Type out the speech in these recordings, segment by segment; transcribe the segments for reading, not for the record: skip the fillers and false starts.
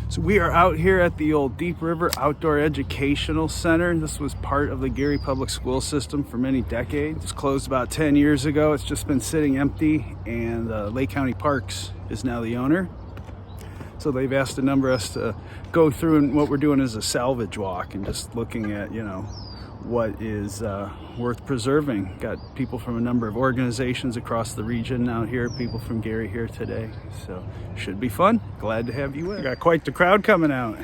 So we are out here at the old Deep River Outdoor Educational Center. This was part of the Gary Public School system for many decades. It was closed about 10 years ago. It's just been sitting empty, and Lake County Parks is now the owner. So they've asked a number of us to go through, and what we're doing is a salvage walk and just looking at, what is worth preserving. Got people from a number of organizations across the region out here, people from Gary here today. So should be fun. Glad to have you with. Got quite the crowd coming out.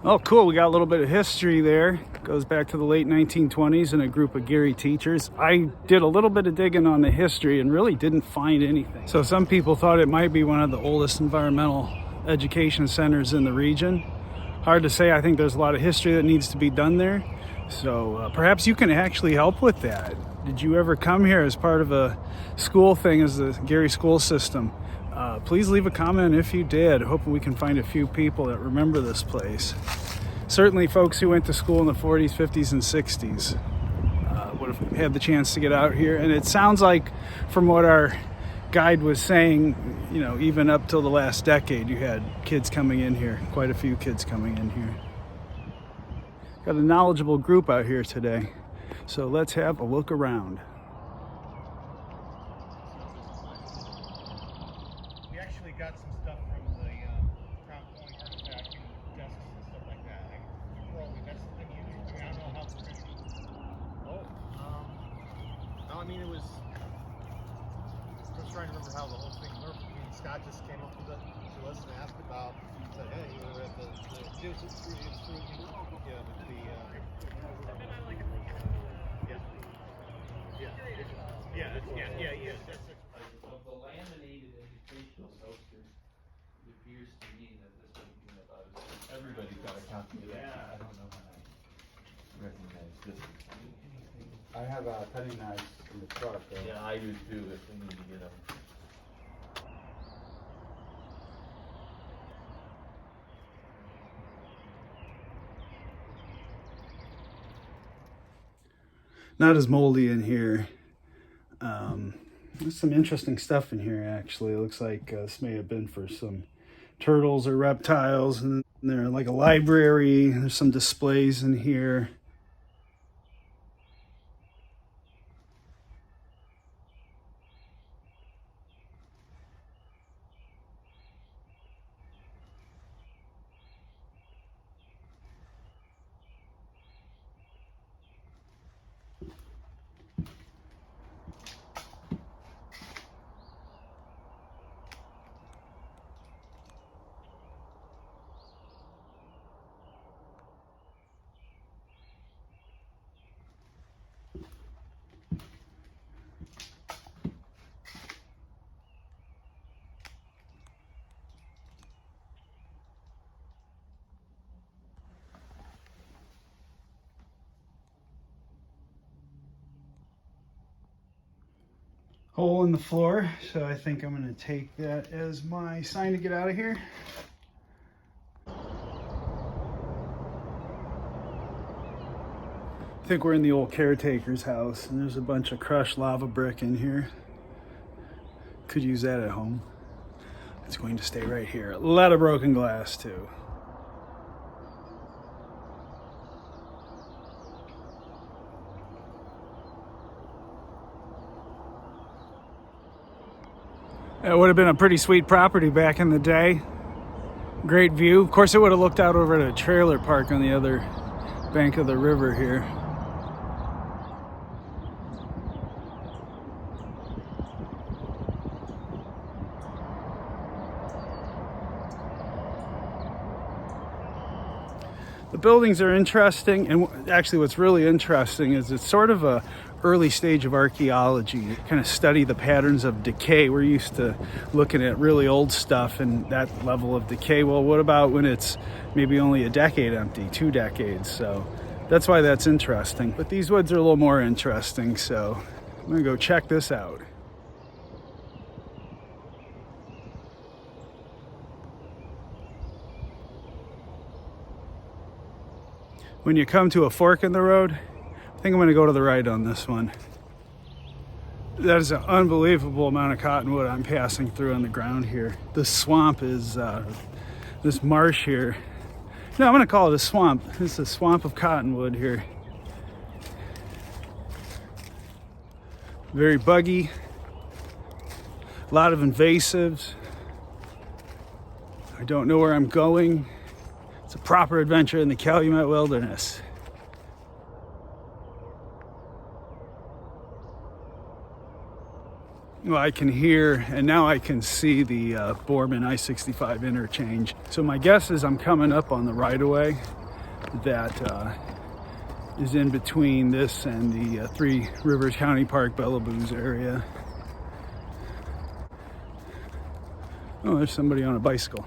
Oh, cool. We got a little bit of history there. Goes back to the late 1920s and a group of Gary teachers. I did a little bit of digging on the history and really didn't find anything. So some people thought it might be one of the oldest environmental education centers in the region. Hard to say. I think there's a lot of history that needs to be done there. So perhaps you can actually help with that. Did you ever come here as part of a school thing, as the Gary school system? Please leave a comment if you did. Hoping we can find a few people that remember this place. Certainly folks who went to school in the 40s, 50s, and 60s would have had the chance to get out here. And it sounds like, from what our guide was saying, even up till the last decade, you had kids coming in here, quite a few kids coming in here. Got a knowledgeable group out here today. So let's have a look around. We actually got some stuff from the Crown Point artifact desks and stuff like that. That's the thing you do. I don't know how it's finished. No, I mean, it was. I was trying to remember how the whole thing worked. I mean, Scott just came up to us and asked about. Said, "Hey, you were at the yeah, with the yeah. Of the laminated educational poster, it appears to me that this would be about Everybody's got a copy of that. Yeah. I don't know how I recognize this. I have petting knives in the truck. Yeah, I do too, if we need to get them. Not as moldy in here. There's some interesting stuff in here, actually. It looks like this may have been for some turtles or reptiles, and they're like a library. There's some displays in here. Hole in the floor, so I think I'm going to take that as my sign to get out of here. I think we're in the old caretaker's house, and there's a bunch of crushed lava brick in here. Could use that at home. It's going to stay right here. A lot of broken glass too. It would have been a pretty sweet property back in the day. Great view. Of course, it would have looked out over at a trailer park on the other bank of the river here. The buildings are interesting, and actually what's really interesting is it's sort of a early stage of archaeology. You kind of study the patterns of decay. We're used to looking at really old stuff and that level of decay. Well, what about when it's maybe only a decade empty, 2 decades? So that's why that's interesting. But these woods are a little more interesting, so I'm gonna go check this out. when you come to a fork in the road, I think I'm gonna go to the right on this one. That is an unbelievable amount of cottonwood I'm passing through on the ground here. The swamp is, this marsh here. No, I'm gonna call it a swamp. This is a swamp of cottonwood here. Very buggy. A lot of invasives. I don't know where I'm going. It's a proper adventure in the Calumet wilderness. Well, I can hear, and now I can see the Borman I-65 interchange. So my guess is I'm coming up on the right-of-way that is in between this and the Three Rivers County Park Bellaboo's area. Oh, there's somebody on a bicycle.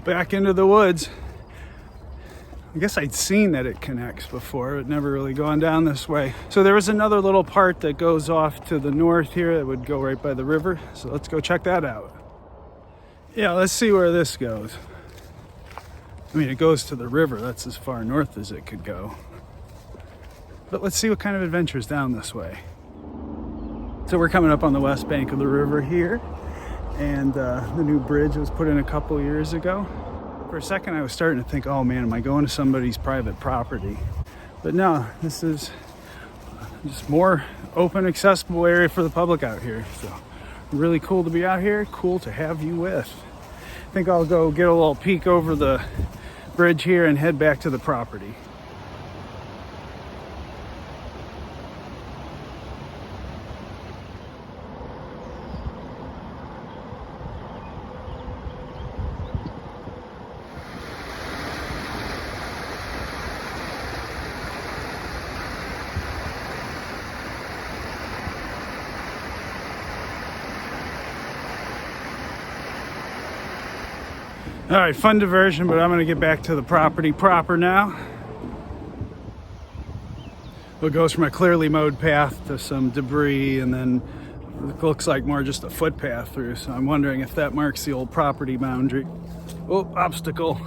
Back into the woods. I guess I'd seen that it connects before, but never really gone down this way. So there was another little part that goes off to the north here that would go right by the river. So let's go check that out. Yeah, let's see where this goes. I mean, it goes to the river. That's as far north as it could go. But let's see what kind of adventures down this way. So we're coming up on the west bank of the river here. And the new bridge was put in a couple years ago. For a second I was starting to think, oh man, am I going to somebody's private property? But no, this is just more open, accessible area for the public out here. So really cool to be out here, cool to have you with. I think I'll go get a little peek over the bridge here and head back to the property. All right, fun diversion, but I'm gonna get back to the property proper now. It goes from a clearly mowed path to some debris, and then it looks like more just a footpath through. So I'm wondering if that marks the old property boundary. Oh, obstacle.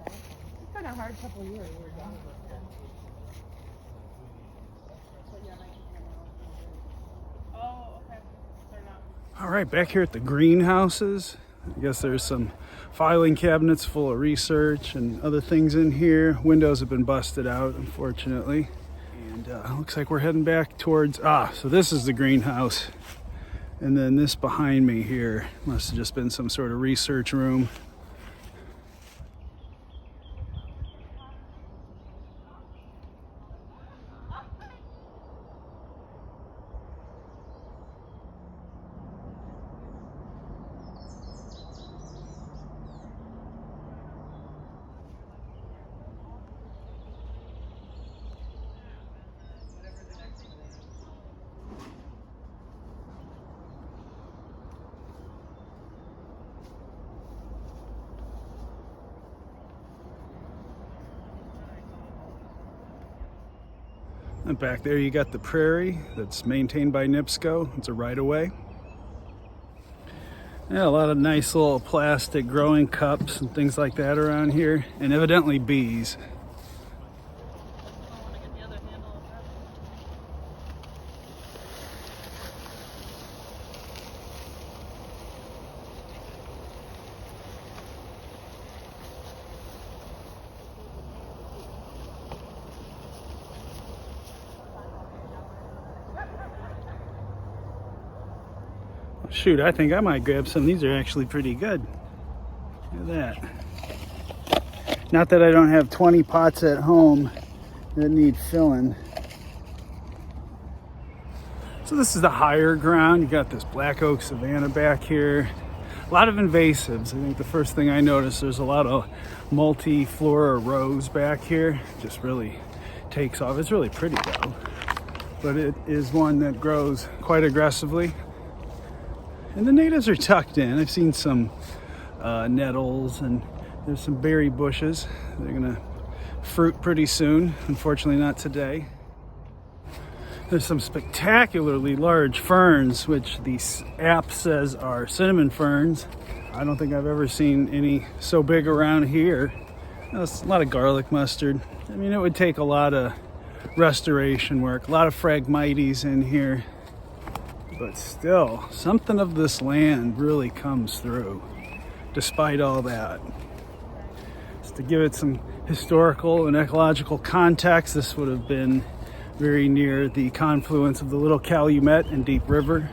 It's been a hard couple of years. All right, back here at the greenhouses. I guess there's some filing cabinets full of research and other things in here. Windows have been busted out, unfortunately. And looks like we're heading back towards, so this is the greenhouse. And then this behind me here must have just been some sort of research room. And back there you got the prairie that's maintained by NIPSCO. It's a right-of-way. Yeah, a lot of nice little plastic growing cups and things like that around here, and evidently bees. Shoot, I think I might grab some. These are actually pretty good. Look at that. Not that I don't have 20 pots at home that need filling. So this is the higher ground. You got this black oak savanna back here. A lot of invasives. I think the first thing I noticed, there's a lot of multi-flora rose back here. Just really takes off. It's really pretty though. But it is one that grows quite aggressively. And the natives are tucked in. I've seen some nettles, and there's some berry bushes. They're gonna fruit pretty soon. Unfortunately not today. There's some spectacularly large ferns, which the app says are cinnamon ferns. I don't think I've ever seen any so big around here. There's a lot of garlic mustard. I mean, it would take a lot of restoration work, a lot of Phragmites in here. But still, something of this land really comes through, despite all that. Just to give it some historical and ecological context, this would have been very near the confluence of the Little Calumet and Deep River.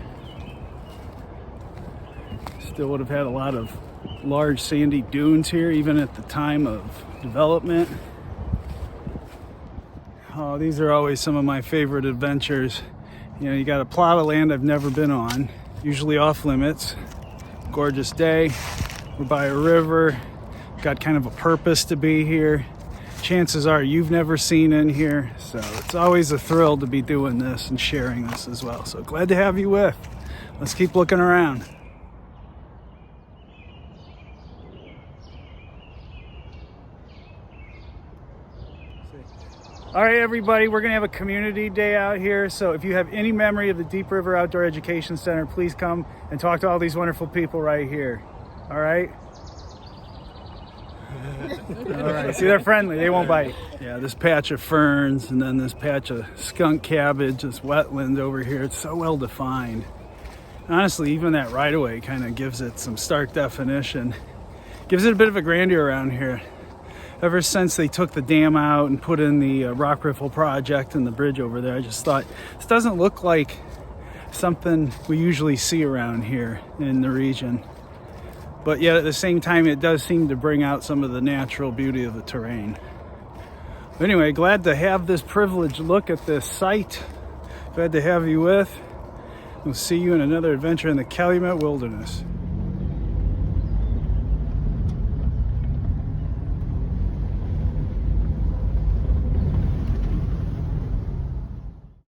Still would have had a lot of large sandy dunes here, even at the time of development. Oh, these are always some of my favorite adventures. You know, you got a plot of land I've never been on, usually off limits. Gorgeous day, we're by a river, got kind of a purpose to be here. Chances are you've never seen in here, so it's always a thrill to be doing this and sharing this as well. So glad to have you with. Let's keep looking around. All right, everybody, we're gonna have a community day out here. So if you have any memory of the Deep River Outdoor Education Center, please come and talk to all these wonderful people right here. All right? All right, see, they're friendly, they won't bite. Yeah, this patch of ferns and then this patch of skunk cabbage, this wetland over here, it's so well defined. Honestly, even that right-of-way kind of gives it some stark definition. Gives it a bit of a grandeur around here. Ever since they took the dam out and put in the rock riffle project and the bridge over there, I just thought, this doesn't look like something we usually see around here in the region. But yet at the same time, it does seem to bring out some of the natural beauty of the terrain. But anyway, glad to have this privileged look at this site. Glad to have you with. We'll see you in another adventure in the Calumet Wilderness.